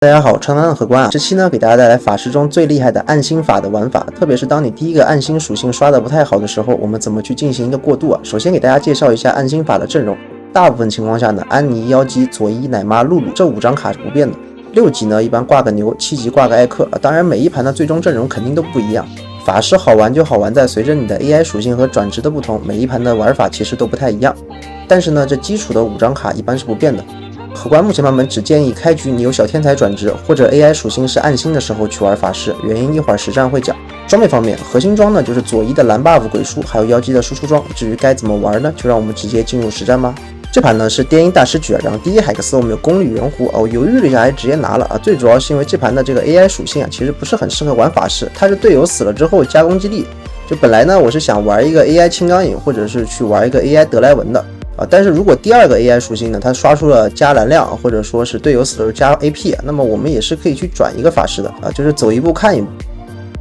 大家好，长安荷官啊，这期呢给大家带来法师中最厉害的暗星法的玩法，特别是当你第一个暗星属性刷的不太好的时候，我们怎么去进行一个过渡啊？首先给大家介绍一下暗星法的阵容，大部分情况下呢，安妮、妖姬、佐伊、奶妈、露露这5张卡是不变的。6级呢一般挂个牛，7级挂个艾克，当然每一盘的最终阵容肯定都不一样。法师好玩就好玩在随着你的 AI 属性和转职的不同，每一盘的玩法其实都不太一样。但是呢，这基础的5张卡一般是不变的。荷官目前版本只建议开局你有小天才转职或者 AI 属性是暗星的时候去玩法师，原因一会儿实战会讲。装备方面，核心装呢就是佐伊的蓝 buff 鬼书，还有妖姬的输出装。至于该怎么玩呢，就让我们直接进入实战吧。这盘呢是电音大师局，然后第一海克斯我们有功率圆弧，我犹豫了一下还直接拿了啊。最主要是因为这盘的这个 AI 属性啊，其实不是很适合玩法师，它是队友死了之后加攻击力。就本来呢我是想玩一个 AI 青钢影，或者是去玩一个 AI 德莱文的。但是如果第二个 AI 属性呢，它刷出了加蓝量，或者说是队友死的时候加 AP， 那么我们也是可以去转一个法师的就是走一步看一步。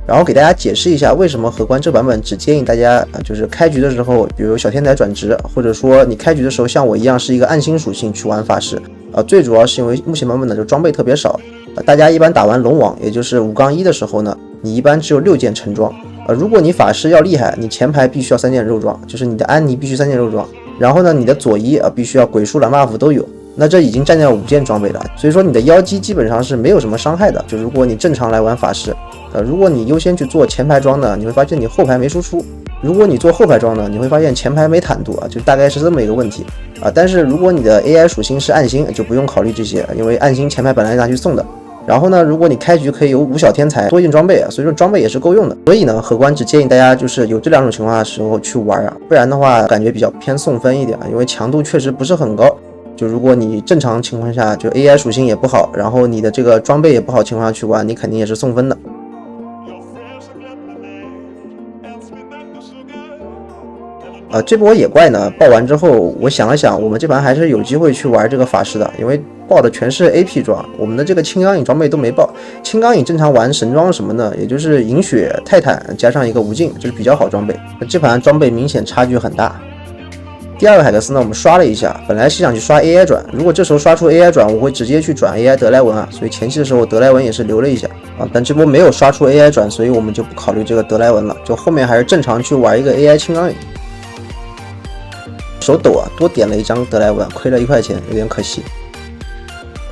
然后给大家解释一下为什么荷官这版本只建议大家就是开局的时候，比如小天才转职，或者说你开局的时候像我一样是一个暗星属性去玩法师最主要是因为目前版本的就装备特别少大家一般打完龙王，也就是5-1的时候呢，你一般只有6件陈装如果你法师要厉害，你前排必须要3件肉装，就是你的安妮必须3件肉装。然后呢，你的佐伊必须要鬼术蓝 buff 都有，那这已经占掉5件装备了，所以说你的妖姬基本上是没有什么伤害的。就如果你正常来玩法师，如果你优先去做前排装呢，你会发现你后排没输出；如果你做后排装呢，你会发现前排没坦度就大概是这么一个问题但是如果你的 AI 属性是暗星，就不用考虑这些，因为暗星前排本来拿去送的。然后呢，如果你开局可以有5小天才多一件装备所以说装备也是够用的。所以呢，荷官只建议大家就是有这2种情况的时候去玩不然的话感觉比较偏送分一点因为强度确实不是很高。就如果你正常情况下就 AI 属性也不好，然后你的这个装备也不好情况下去玩，你肯定也是送分的。这波野怪呢爆完之后，我想了想，我们这盘还是有机会去玩这个法师的，因为爆的全是 AP 装，我们的这个青钢影装备都没爆。青钢影正常玩神装什么的，也就是银血泰坦加上一个无尽，就是比较好装备。这盘装备明显差距很大。第二个海克斯呢，我们刷了一下，本来是想去刷 AI 转，如果这时候刷出 AI 转，我会直接去转 AI 德莱文所以前期的时候德莱文也是留了一下但这波没有刷出 AI 转，所以我们就不考虑这个德莱文了，就后面还是正常去玩一个 AI 青钢影。手抖多点了1张德莱文，亏了1块钱，有点可惜。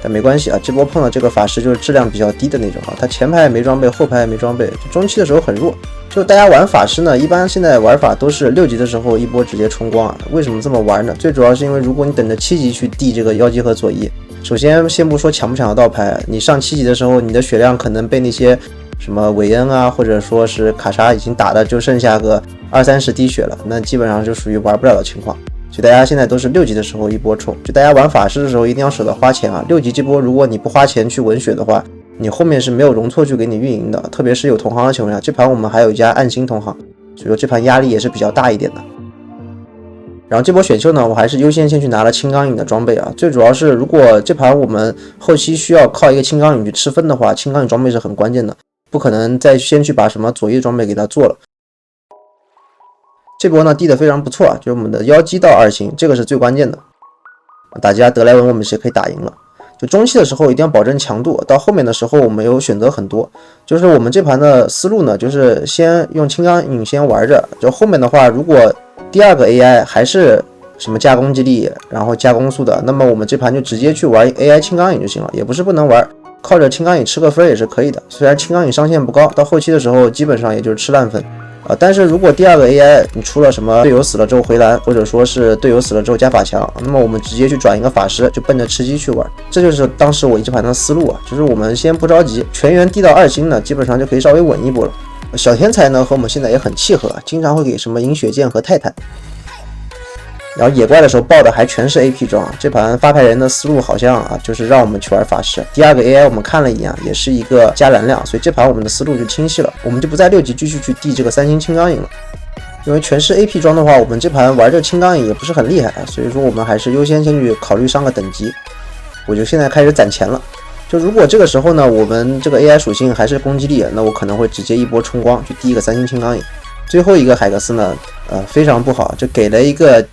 但没关系这波碰到这个法师就是质量比较低的那种他前排也没装备，后排也没装备，就中期的时候很弱。就大家玩法师呢，一般现在玩法都是6级的时候一波直接冲光为什么这么玩呢？最主要是因为如果你等着7级去递这个妖姬和佐伊，首先先不说抢不抢得到牌，你上7级的时候，你的血量可能被那些什么韦恩或者说是卡莎已经打的就剩下个20-30滴血了，那基本上就属于玩不了的情况。所以大家现在都是6级的时候一波冲，就大家玩法师的时候一定要舍得花钱6级这波如果你不花钱去文血的话，你后面是没有容错去给你运营的，特别是有同行的情况下，这盘我们还有一家暗星同行，所以说这盘压力也是比较大一点的。然后这波选秀呢，我还是优先先去拿了青钢影的装备最主要是如果这盘我们后期需要靠一个青钢影去吃分的话，青钢影装备是很关键的，不可能再先去把什么佐伊装备给它做了。这波呢递得非常不错就是我们的妖姬到2星，这个是最关键的。打击德莱文我们是可以打赢了。就中期的时候一定要保证强度，到后面的时候我们有选择很多，就是我们这盘的思路呢，就是先用青钢影先玩着，就后面的话如果第2个 AI 还是什么加攻击力然后加攻速的，那么我们这盘就直接去玩 AI 青钢影就行了，也不是不能玩，靠着青钢影吃个分也是可以的。虽然青钢影上限不高，到后期的时候基本上也就是吃烂分但是如果第2个 AI 你出了什么队友死了之后回蓝，或者说是队友死了之后加法强，那么我们直接去转一个法师，就奔着吃鸡去玩。这就是当时我这盘的思路就是我们先不着急，全员递到2星呢，基本上就可以稍微稳一波了。小天才呢和我们现在也很契合经常会给什么银血剑和泰坦。然后野怪的时候爆的还全是 AP 装这盘发牌人的思路好像就是让我们去玩法师。第2个 AI 我们看了一眼也是一个加蓝量，所以这盘我们的思路就清晰了，我们就不在6级继续去递这个3星青钢影了。因为全是 AP 装的话，我们这盘玩这个青钢影也不是很厉害所以说我们还是优先先去考虑上个等级。我就现在开始攒钱了，就如果这个时候呢我们这个 AI 属性还是攻击力那我可能会直接一波冲光去递一个3星青钢影。最后一个海克斯呢非常不好，就给了一个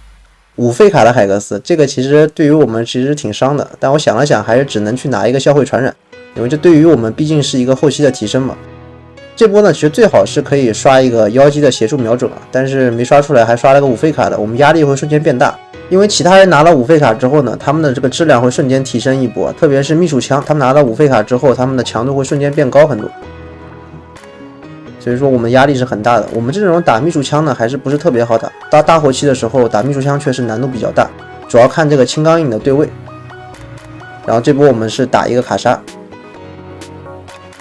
5费卡的海克斯，这个其实对于我们其实挺伤的，但我想了想还是只能去拿一个销毁传染。因为这对于我们毕竟是一个后期的提升嘛。这波呢，其实最好是可以刷一个妖姬的协助瞄准啊，但是没刷出来，还刷了个5费卡的，我们压力会瞬间变大。因为其他人拿了5费卡之后呢，他们的这个质量会瞬间提升一波，特别是秘术枪，他们拿到5费卡之后，他们的强度会瞬间变高很多。所以说我们压力是很大的。我们这种打秘术枪呢，还是不是特别好打。到大后期的时候，打秘术枪确实难度比较大，主要看这个青钢影的对位。然后这波我们是打一个卡莎。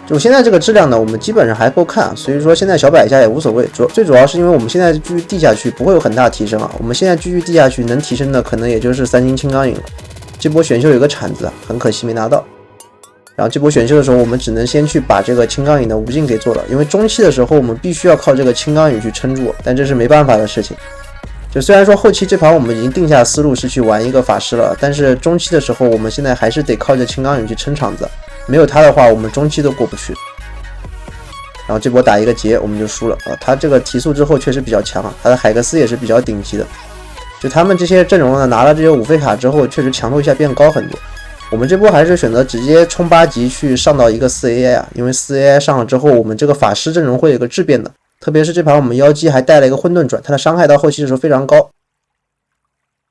就现在这个质量呢，我们基本上还够看，所以说现在小摆一下也无所谓。最主要是因为我们现在继续地下去不会有很大提升啊，我们现在继续地下去能提升的可能也就是3星青钢影了。这波选秀有个铲子，很可惜没拿到。然后这波选秀的时候，我们只能先去把这个青钢影的无尽给做了，因为中期的时候我们必须要靠这个青钢影去撑住，但这是没办法的事情。就虽然说后期这盘我们已经定下思路是去玩一个法师了，但是中期的时候我们现在还是得靠着青钢影去撑场子。没有他的话，我们中期都过不去。然后这波打一个劫，我们就输了啊！他这个提速之后确实比较强啊，他的海格斯也是比较顶级的。就他们这些阵容呢，拿了这些5费卡之后，确实强度一下变高很多。我们这波还是选择直接冲8级去上到一个4AI 啊，因为4AI 上了之后，我们这个法师阵容会有个质变的。特别是这盘我们妖姬还带了一个混沌转，它的伤害到后期的时候非常高。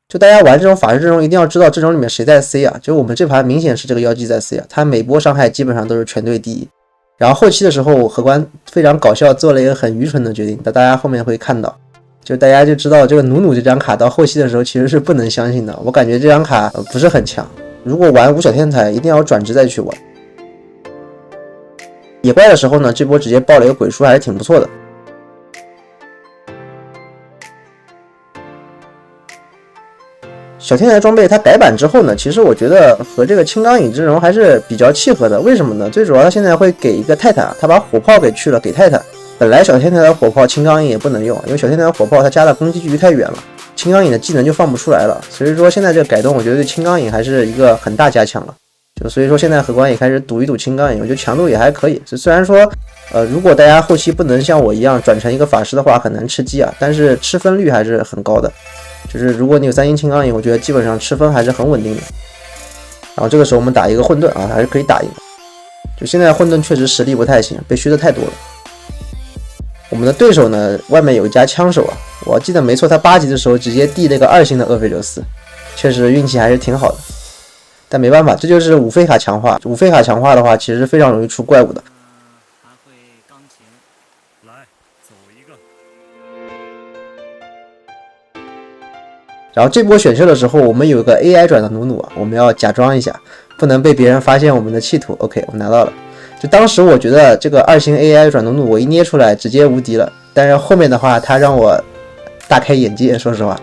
就大家玩这种法师阵容一定要知道阵容里面谁在 C 啊，就我们这盘明显是这个妖姬在 C 啊，他每波伤害基本上都是全队第一。然后后期的时候荷官非常搞笑，做了一个很愚蠢的决定，大家后面会看到，就大家就知道这个努努这张卡到后期的时候其实是不能相信的，我感觉这张卡不是很强，如果玩5小天才一定要转职再去玩。野怪的时候呢，这波直接爆了一个鬼书还是挺不错的。小天才装备它改版之后呢，其实我觉得和这个青钢影阵容还是比较契合的。为什么呢？最主要它现在会给一个泰坦，它把火炮给去了，给泰坦。本来小天才的火炮青钢影也不能用，因为小天才的火炮它加的攻击距离太远了，青钢影的技能就放不出来了。所以说现在这个改动，我觉得对青钢影还是一个很大加强了。就所以说现在荷官也开始赌一赌青钢影，我觉得强度也还可以。虽然说如果大家后期不能像我一样转成一个法师的话，很难吃鸡啊，但是吃分率还是很高的。就是如果你有3星青钢影，我觉得基本上吃分还是很稳定的。然后这个时候我们打一个混沌啊，还是可以打赢。就现在混沌确实实力不太行，被削的太多了。我们的对手呢，外面有一家枪手啊，我记得没错，他8级的时候直接递了一个2星的厄斐琉斯，确实运气还是挺好的。但没办法，这就是5费卡强化。5费卡强化的话，其实非常容易出怪物的。然后这波选秀的时候，我们有个 AI 转的努努啊，我们要假装一下，不能被别人发现我们的企图。OK， 我们拿到了。就当时我觉得这个2星 AI 转努努，我一捏出来直接无敌了。但是后面的话，他让我大开眼界，说实话。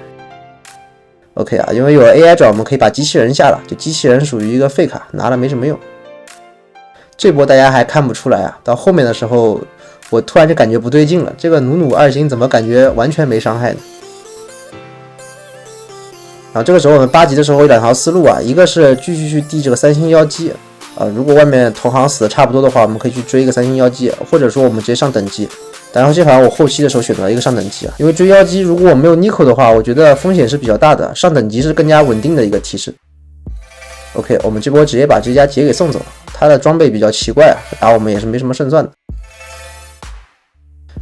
OK 啊，因为有了 AI 转，我们可以把机器人下了。就机器人属于一个废卡，拿了没什么用。这波大家还看不出来啊，到后面的时候，我突然就感觉不对劲了。这个努努2星怎么感觉完全没伤害呢？然后这个时候我们8级的时候有2条思路啊，一个是继续去递这个3星妖姬如果外面同行死的差不多的话，我们可以去追一个3星妖姬，或者说我们直接上等级。然后这盘我后期的时候选择了一个上等级啊，因为追妖姬如果我没有 Nico 的话，我觉得风险是比较大的，上等级是更加稳定的一个提示。OK， 我们这波直接把这家劫给送走了，他的装备比较奇怪啊，打我们也是没什么胜算的。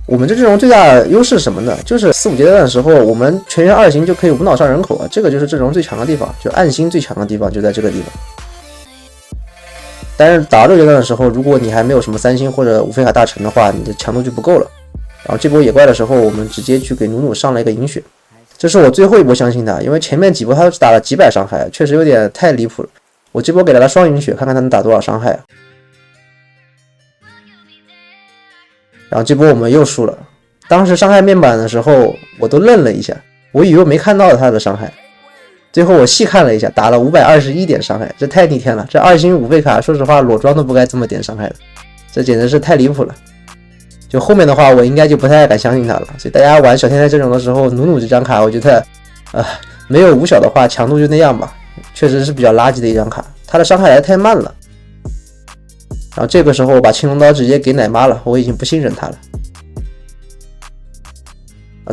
我们这阵容最大的优势是什么呢？就是4、5阶段的时候，我们全员2星就可以无脑上人口啊，这个就是阵容最强的地方，就暗星最强的地方就在这个地方。但是打到6阶段的时候，如果你还没有什么3星或者5费卡大成的话，你的强度就不够了。然后这波野怪的时候，我们直接去给努努上了一个银血，这是我最后一波相信他，因为前面几波他打了几百伤害，确实有点太离谱了。我这波给了他双银血，看看他能打多少伤害啊。然后这波我们又输了，当时伤害面板的时候我都愣了一下，我以为没看到他的伤害，最后我细看了一下，打了521点伤害，这太逆天了，这2星5费卡说实话裸装都不该这么点伤害的，这简直是太离谱了。就后面的话我应该就不太敢相信他了，所以大家玩小天才阵容的时候，努努这张卡我觉得没有5小的话强度就那样吧，确实是比较垃圾的一张卡，他的伤害来得太慢了。然后这个时候我把青龙刀直接给奶妈了，我已经不信任他了。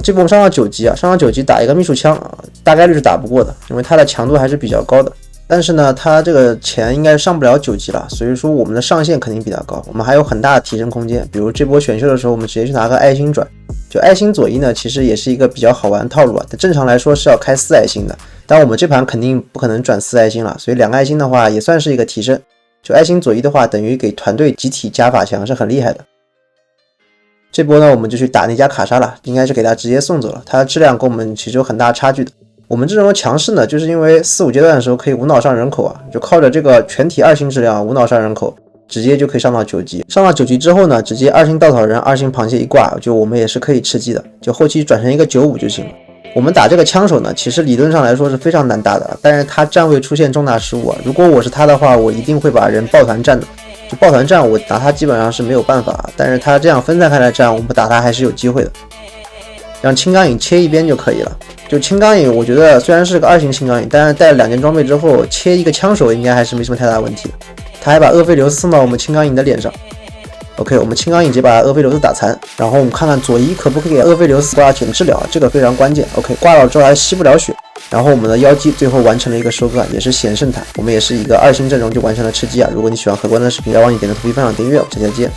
这波我们上到9级啊，上到9级打一个秘术枪大概率是打不过的，因为他的强度还是比较高的。但是呢，他这个钱应该上不了9级了，所以说我们的上限肯定比他高，我们还有很大的提升空间。比如这波选秀的时候，我们直接去拿个爱心转，就爱心左一呢，其实也是一个比较好玩的套路啊。正常来说是要开4爱心的，但我们这盘肯定不可能转4爱心了，所以2个爱心的话也算是一个提升。就爱心左一的话，等于给团队集体加法强，是很厉害的。这波呢，我们就去打那家卡莎了，应该是给他直接送走了，他的质量跟我们其实有很大差距的。我们这种强势呢，就是因为4、5阶段的时候可以无脑上人口啊，就靠着这个全体2星质量无脑上人口，直接就可以上到9级。上到9级之后呢，直接2星稻草人、2星螃蟹一挂，就我们也是可以吃鸡的，就后期转成一个95就行了。我们打这个枪手呢，其实理论上来说是非常难打的，但是他站位出现重大失误啊，如果我是他的话，我一定会把人抱团站的。就抱团站，我打他基本上是没有办法，但是他这样分散开来站，我们打他还是有机会的。让青钢影切一边就可以了。就青钢影，我觉得虽然是个2星青钢影，但是带了2件装备之后，切一个枪手应该还是没什么太大问题的。他还把厄斐琉斯送到我们青钢影的脸上。OK， 我们青钢影直接把厄斐琉斯打残，然后我们看看左一可不可以给厄斐琉斯挂减治疗，这个非常关键。OK， 挂了之后还吸不了血。然后我们的妖姬最后完成了一个收割，也是险胜塔。我们也是一个2星阵容就完成了吃鸡啊！如果你喜欢可观的视频，不要忘记点个头皮分享订阅，下期再见。